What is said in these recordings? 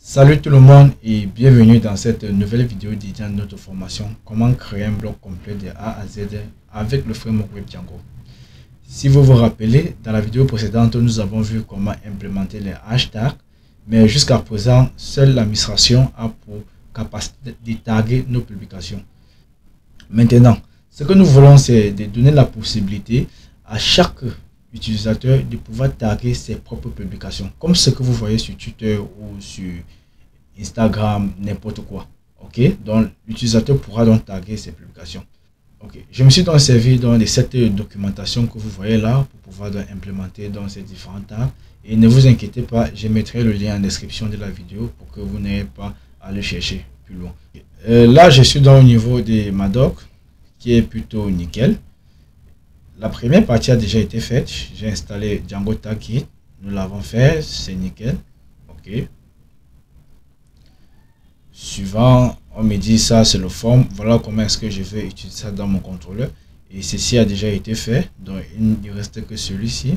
Salut tout le monde et bienvenue dans cette nouvelle vidéo dédiée à notre formation comment créer un blog complet de A à Z avec le framework web Django. Si vous vous rappelez, dans la vidéo précédente, nous avons vu comment implémenter les hashtags, mais jusqu'à présent, seule l'administration a pour capacité de taguer nos publications. Maintenant, ce que nous voulons, c'est de donner la possibilité à chaque utilisateur de pouvoir taguer ses propres publications, comme ce que vous voyez sur Twitter ou sur Instagram, n'importe quoi. Ok, donc l'utilisateur pourra donc taguer ses publications. Ok, je me suis donc servi de cette documentation que vous voyez là pour pouvoir donc implémenter dans ces différents tags. Et ne vous inquiétez pas, je mettrai le lien en description de la vidéo pour que vous n'ayez pas à le chercher plus loin. Là, je suis dans au niveau de ma doc qui est plutôt nickel. La première partie a déjà été faite. J'ai installé Django Tag Kit. Nous l'avons fait, c'est nickel. Ok. Suivant, on me dit ça c'est le form. Voilà comment est-ce que je vais utiliser ça dans mon contrôleur. Et ceci a déjà été fait. Donc il ne reste que celui-ci,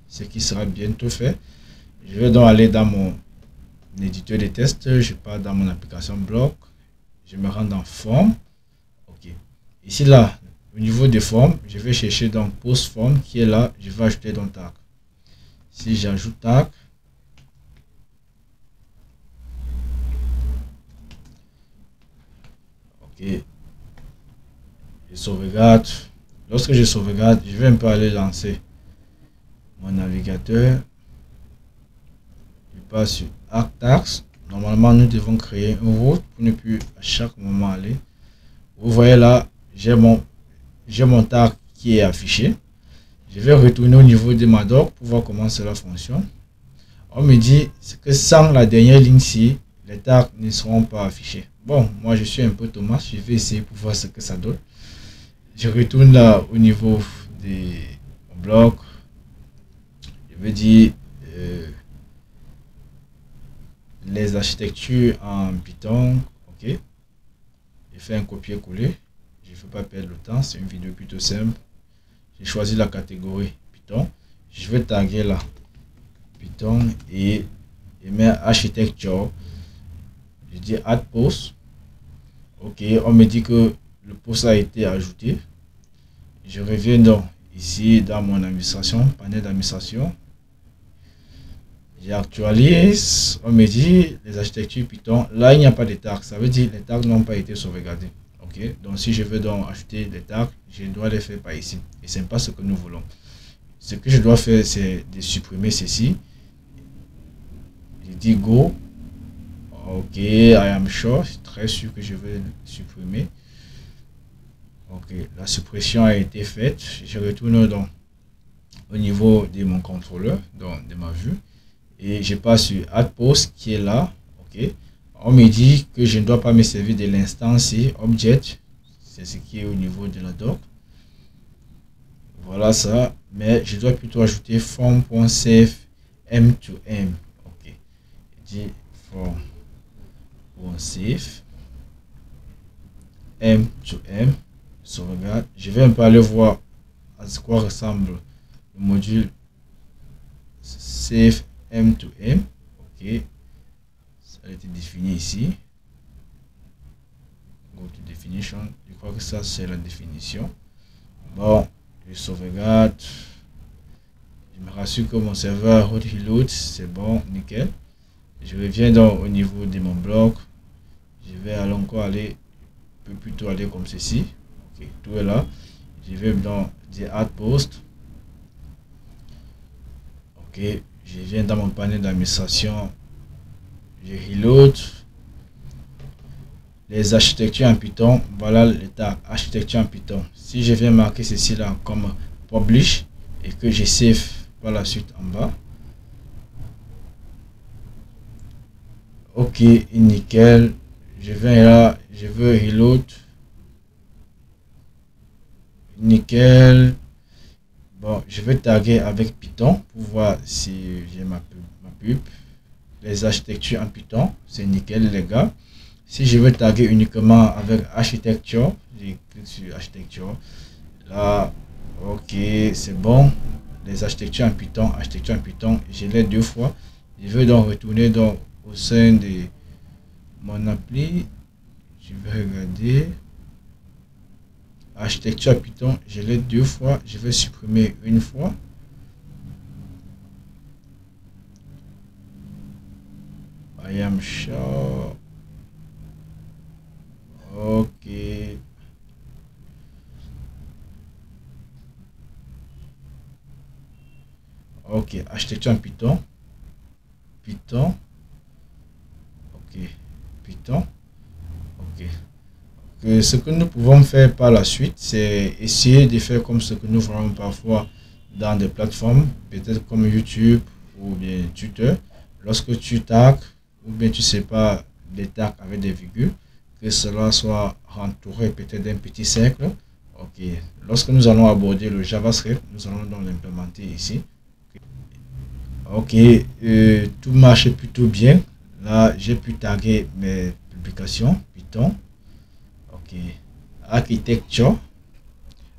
ce qui sera bientôt fait. Je vais donc aller dans mon éditeur de test. Je pars dans mon application blog. Je me rends dans form. Ok. Ici là. Au niveau des formes, je vais chercher dans post form qui est là, je vais ajouter dans tag. Si j'ajoute tag, ok, je sauvegarde. Lorsque je sauvegarde, je vais un peu aller lancer mon navigateur. Je passe sur Add Tags. Normalement, nous devons créer une route pour ne plus à chaque moment aller. Vous voyez là, j'ai mon tag qui est affiché. Je vais retourner au niveau de ma doc pour voir comment cela fonctionne. On me dit que sans la dernière ligne-ci, les tags ne seront pas affichés. Bon, moi je suis un peu Thomas, je vais essayer pour voir ce que ça donne. Je retourne là au niveau de mon blog. Je vais dire les architectures en Python. Ok. Je fais un copier-coller. Je ne veux pas perdre le temps, c'est une vidéo plutôt simple. J'ai choisi la catégorie Python. Je vais taguer là Python et mes architecture. Je dis add post. Ok, on me dit que le post a été ajouté. Je reviens donc ici dans mon administration, panel d'administration. J'actualise. On me dit les architectures Python. Là, il n'y a pas de tags. Ça veut dire que les tags n'ont pas été sauvegardés. Okay. Donc si je veux donc ajouter des tags, je dois les faire par ici. Et ce n'est pas ce que nous voulons. Ce que je dois faire, c'est de supprimer ceci. Je dis go. Ok, I am sure. Je suis très sûr que je vais supprimer. Ok, la suppression a été faite. Je retourne donc au niveau de mon contrôleur, donc de ma vue. Et je passe sur add post qui est là. Ok. On me dit que je ne dois pas me servir de l'instance object, c'est ce qui est au niveau de la doc. Voilà ça, mais je dois plutôt ajouter form.save m2m. Ok, je dis form.save m2m. Sauvegarde. Je vais un peu aller voir à quoi ressemble le module save m2m. Ok. Ça a été défini ici. Go to definition. Je crois que ça c'est la définition. Bon, je sauvegarde. Je me rassure que mon serveur reload, c'est bon, nickel. Je reviens donc au niveau de mon blog. Je vais encore aller, je peux plutôt aller comme ceci. Ok, tout est là. Je vais donc dire add post. Ok, je viens dans mon panel d'administration. Je reload les architectures en Python. Voilà le tag architecture en Python. Si je viens marquer ceci là comme publish et que je save par la suite en bas. Ok, nickel. Je viens là, je veux reload. Nickel. Bon, je vais taguer avec Python pour voir si j'ai ma pub. Les architectures en Python, c'est nickel les gars. Si je veux taguer uniquement avec architecture, je clique sur architecture. Là, ok, c'est bon. Les architecture en Python, je l'ai deux fois. Je vais donc retourner donc au sein de mon appli, je vais regarder. Architecture Python, je l'ai 2 fois, je vais supprimer une fois. I am sure. Ok. Ok, architecture en Python. Python. Ok. Python. Ok. Ce que nous pouvons faire par la suite, c'est essayer de faire comme ce que nous faisons parfois dans des plateformes, peut-être comme YouTube ou bien Twitter. Lorsque tu tags ou bien tu sépares des tags avec des virgules, que cela soit entouré peut-être d'un petit cercle. Ok. Lorsque nous allons aborder le JavaScript, nous allons donc l'implémenter ici. Ok, tout marche plutôt bien. Là, j'ai pu taguer mes publications Python. Ok, architecture.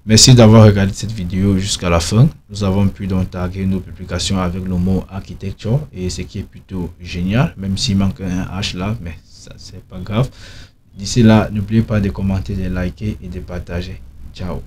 Merci d'avoir regardé cette vidéo jusqu'à la fin. Nous avons pu donc taguer nos publications avec le mot architecture et ce qui est plutôt génial, même s'il manque un H là, mais ça c'est pas grave. D'ici là, n'oubliez pas de commenter, de liker et de partager. Ciao.